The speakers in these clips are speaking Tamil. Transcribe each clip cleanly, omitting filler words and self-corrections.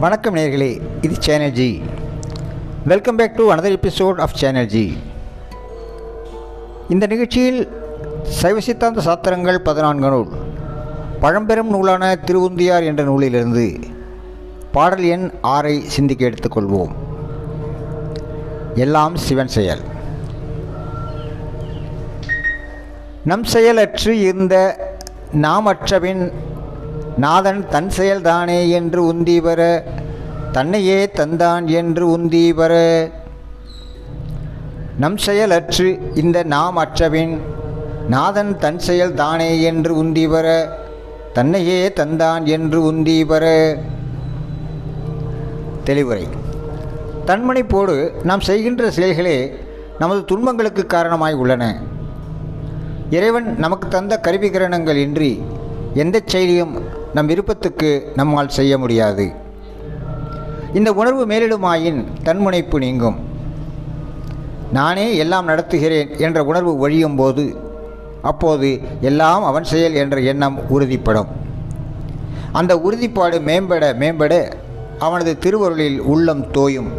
வணக்கம் நேயர்களே, இது channel G. Welcome back to another episode of channel G. இந்த நிகழ்ச்சியில் சைவ சித்தாந்த சாத்திரங்கள் 14 நூல், பழம்பெரும் நூலான திருவுந்தியார் என்ற நூலிலிருந்து பாடல் எண் 6 சிந்திக்க எடுத்துக்கொள்வோம். எல்லாம் சிவன் செயல். நம் செயலற்று இருந்த நாமற்றபின் நாதன் தன் செயல்தானே என்று உந்தீவர தன்னையே தந்தான் என்று உந்தீவர. நம் செயலற்று இந்த நாம் அற்றபின் நாதன் தன் செயல்தானே என்று உந்தீவர தன்னையே தந்தான் என்று உந்தீவர. தெளிவுரை. தன்மனைப்போடு நாம் செய்கின்ற செயல்களே நமது துன்பங்களுக்கு காரணமாய் உள்ளன. இறைவன் நமக்கு தந்த கருவிகரணங்கள் இன்றி எந்த செயலியும் நம் விருப்பத்துக்கு நம்மால் செய்ய முடியாது. இந்த உணர்வு மேலிடுமாயின் தன்முனைப்பு நீங்கும். நானே எல்லாம் நடத்துகிறேன் என்ற உணர்வு ஒழியும் போது அப்போது எல்லாம் அவன் செயல் என்ற எண்ணம் உறுதிப்படும். அந்த உறுதிப்பாடு மேம்பட மேம்பட அவனது திருவருளில் உள்ளம் தோயும்.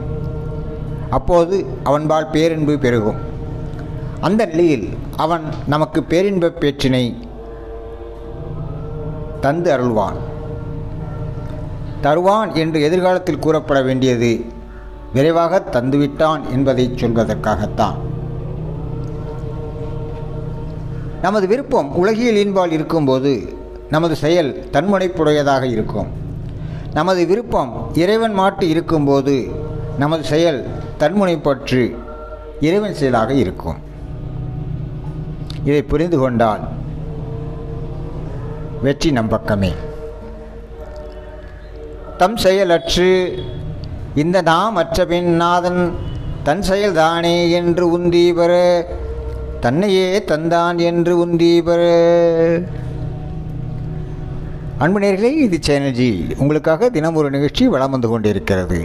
அப்போது அவன்பால் பேரின்பு பெருகும். அந்த நிலையில் அவன் நமக்கு பேரின்பப் பேற்றினை தந்து அருள்வான். தருவான் என்று எதிர்காலத்தில் கூறப்பட வேண்டியது விரைவாக தந்துவிட்டான் என்பதை சொல்வதற்காகத்தான். நமது விருப்பம் உலகியல் இன்பால் இருக்கும்போது நமது செயல் தன்முனைப்புடையதாக இருக்கும். நமது விருப்பம் இறைவன் மாட்டு இருக்கும்போது நமது செயல் தன்முனைப்பற்று இறைவன் செயலாக இருக்கும். இதை புரிந்து கொண்டால் வெற்றி நம்பக்கமே. தம் செயலற்று இந்த நாம் அற்றபின் நாதன் தன் செயல்தானே என்று உந்தீவர தன்னையே தந்தான் என்று உந்தீவர. அன்பு நேயர்களே, இது சேனல் ஜி. உங்களுக்காக தினம் ஒரு நிகழ்ச்சி வலம் வந்து கொண்டிருக்கிறது.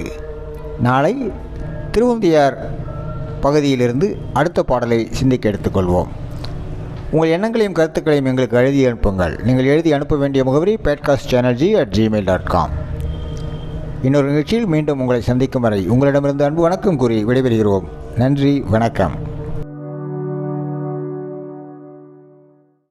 நாளை திருவுந்தியார் பகுதியிலிருந்து அடுத்த பாடலை சிந்திக்க எடுத்துக்கொள்வோம். உங்கள் எண்ணங்களையும் கருத்துக்களையும் எங்களுக்கு எழுதி அனுப்புங்கள். நீங்கள் எழுதி அனுப்ப வேண்டிய முகவரி podcastchannelg@gmail.com. இன்னொரு நிகழ்ச்சியில் மீண்டும் உங்களை சந்திக்கும் வரை உங்களிடமிருந்து அன்பு வணக்கம் கூறி விடைபெறுகிறோம். நன்றி, வணக்கம்.